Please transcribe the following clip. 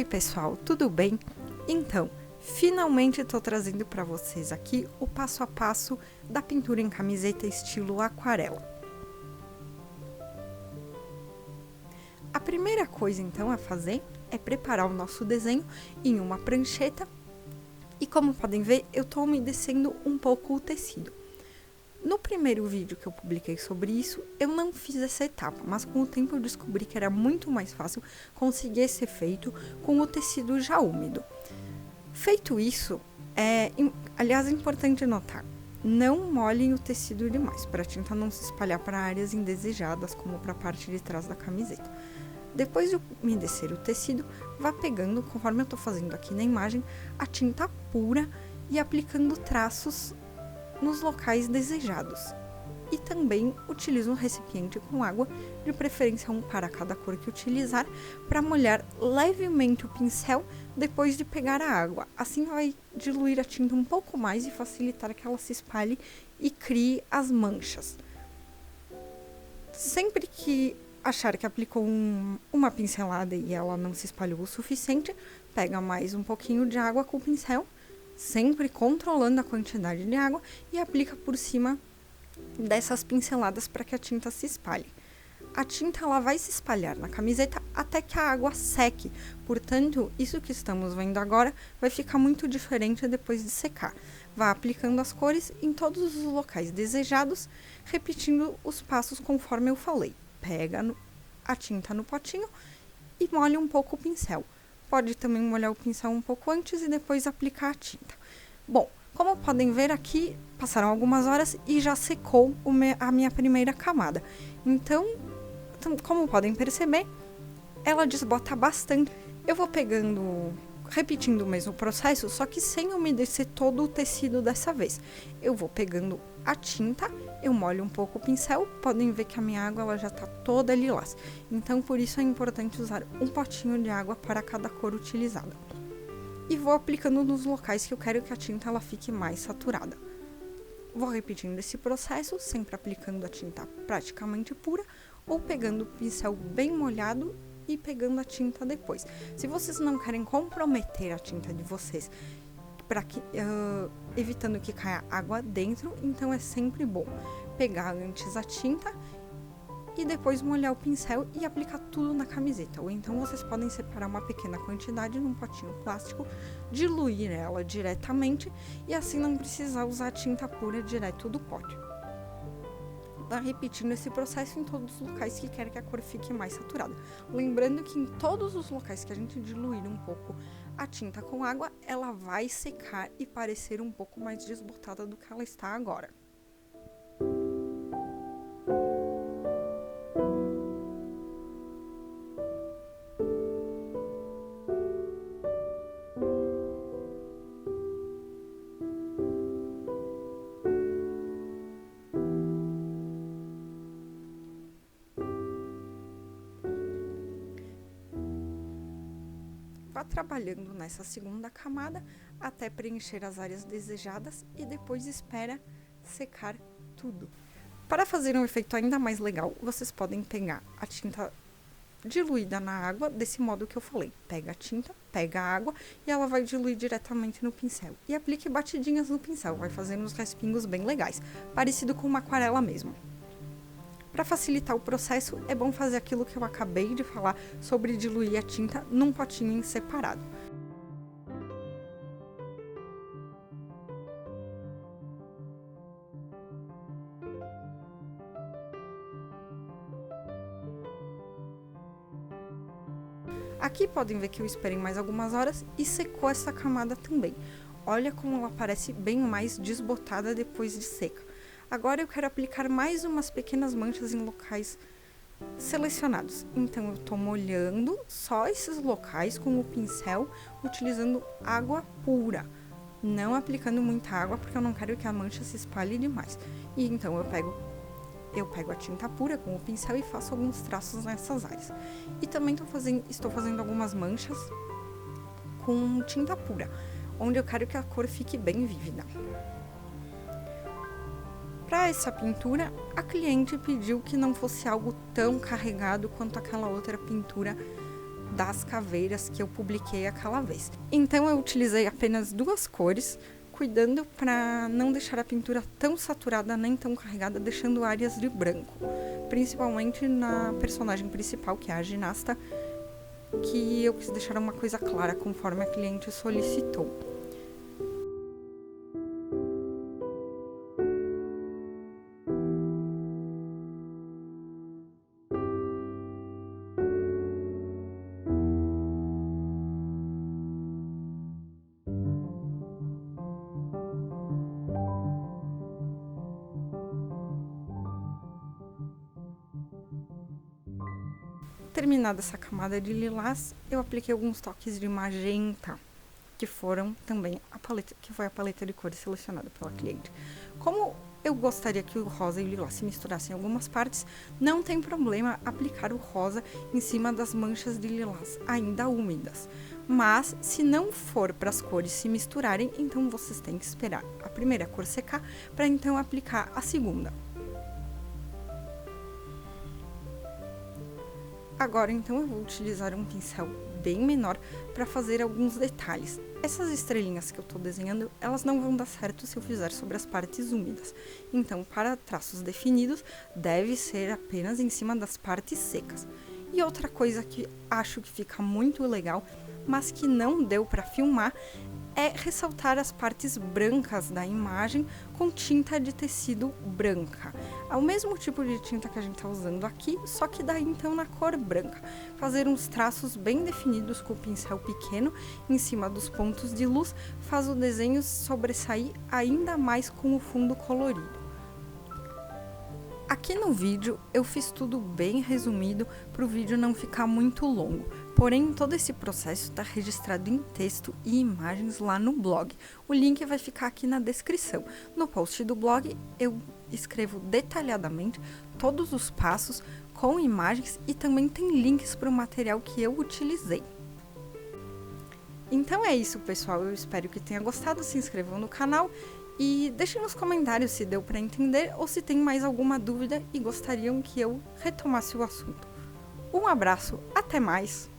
pessoal, tudo bem? Então, finalmente estou trazendo para vocês aqui o passo a passo da pintura em camiseta estilo aquarela. A primeira coisa então a fazer é preparar o nosso desenho em uma prancheta e, como podem ver, eu estou umedecendo um pouco o tecido. No primeiro vídeo que eu publiquei sobre isso, eu não fiz essa etapa, mas com o tempo eu descobri que era muito mais fácil conseguir esse efeito com o tecido já úmido. Feito isso, aliás, é importante notar, não molhem o tecido demais, para a tinta não se espalhar para áreas indesejadas, como para a parte de trás da camiseta. Depois de umedecer o tecido, vá pegando, conforme eu estou fazendo aqui na imagem, a tinta pura e aplicando traços nos locais desejados. E também utilize um recipiente com água, de preferência um para cada cor que utilizar, para molhar levemente o pincel depois de pegar a água. Assim vai diluir a tinta um pouco mais e facilitar que ela se espalhe e crie as manchas. Sempre que achar que aplicou uma pincelada e ela não se espalhou o suficiente, pega mais um pouquinho de água com o pincel, sempre controlando a quantidade de água, e aplica por cima dessas pinceladas para que a tinta se espalhe. A tinta ela vai se espalhar na camiseta até que a água seque, portanto, isso que estamos vendo agora vai ficar muito diferente depois de secar. Vá aplicando as cores em todos os locais desejados, repetindo os passos conforme eu falei. Pega a tinta no potinho e molha um pouco o pincel. Pode também molhar o pincel um pouco antes e depois aplicar a tinta. Bom, como podem ver aqui, passaram algumas horas e já secou a minha primeira camada. Então, como podem perceber, ela desbota bastante. Eu vou repetindo o mesmo processo, só que sem umedecer todo o tecido dessa vez. Eu vou pegando a tinta, eu molho um pouco o pincel, podem ver que a minha água ela já está toda lilás. Então, por isso é importante usar um potinho de água para cada cor utilizada. E vou aplicando nos locais que eu quero que a tinta ela fique mais saturada. Vou repetindo esse processo, sempre aplicando a tinta praticamente pura, ou pegando o pincel bem molhado e pegando a tinta depois. Se vocês não querem comprometer a tinta de vocês, evitando que caia água dentro, então é sempre bom pegar antes a tinta e depois molhar o pincel e aplicar tudo na camiseta. Ou então vocês podem separar uma pequena quantidade num potinho plástico, diluir ela diretamente e assim não precisar usar a tinta pura direto do pote. Tá repetindo esse processo em todos os locais que quer que a cor fique mais saturada. Lembrando que em todos os locais que a gente diluir um pouco a tinta com água, ela vai secar e parecer um pouco mais desbotada do que ela está agora. Vá trabalhando nessa segunda camada até preencher as áreas desejadas e depois espera secar tudo. Para fazer um efeito ainda mais legal, vocês podem pegar a tinta diluída na água, desse modo que eu falei. Pega a tinta, pega a água e ela vai diluir diretamente no pincel. E aplique batidinhas no pincel, vai fazendo uns respingos bem legais, parecido com uma aquarela mesmo. Para facilitar o processo, é bom fazer aquilo que eu acabei de falar sobre diluir a tinta num potinho em separado. Aqui podem ver que eu esperei mais algumas horas e secou essa camada também. Olha como ela parece bem mais desbotada depois de seca. Agora eu quero aplicar mais umas pequenas manchas em locais selecionados. Então eu estou molhando só esses locais com o pincel, utilizando água pura. Não aplicando muita água, porque eu não quero que a mancha se espalhe demais. E então eu pego a tinta pura com o pincel e faço alguns traços nessas áreas. E também estou fazendo algumas manchas com tinta pura, onde eu quero que a cor fique bem vívida. Para essa pintura, a cliente pediu que não fosse algo tão carregado quanto aquela outra pintura das caveiras que eu publiquei aquela vez. Então eu utilizei apenas 2 cores, cuidando para não deixar a pintura tão saturada nem tão carregada, deixando áreas de branco, principalmente na personagem principal, que é a ginasta, que eu quis deixar uma coisa clara conforme a cliente solicitou. Terminada essa camada de lilás, eu apliquei alguns toques de magenta, que foram também foi a paleta de cores selecionada pela cliente. Como eu gostaria que o rosa e o lilás se misturassem em algumas partes, não tem problema aplicar o rosa em cima das manchas de lilás ainda úmidas. Mas, se não for para as cores se misturarem, então vocês têm que esperar a primeira cor secar para então aplicar a segunda. Agora, então, eu vou utilizar um pincel bem menor para fazer alguns detalhes. Essas estrelinhas que eu estou desenhando, elas não vão dar certo se eu fizer sobre as partes úmidas. Então, para traços definidos, deve ser apenas em cima das partes secas. E outra coisa que acho que fica muito legal, mas que não deu para filmar, é ressaltar as partes brancas da imagem com tinta de tecido branca. É o mesmo tipo de tinta que a gente está usando aqui, só que daí então na cor branca. Fazer uns traços bem definidos com o pincel pequeno em cima dos pontos de luz faz o desenho sobressair ainda mais com o fundo colorido. Aqui no vídeo eu fiz tudo bem resumido para o vídeo não ficar muito longo, porém todo esse processo está registrado em texto e imagens lá no blog. O link vai ficar aqui na descrição. No post do blog eu escrevo detalhadamente todos os passos com imagens e também tem links para o material que eu utilizei. Então é isso, pessoal, eu espero que tenha gostado, se inscrevam no canal e deixem nos comentários se deu para entender ou se tem mais alguma dúvida e gostariam que eu retomasse o assunto. Um abraço, até mais!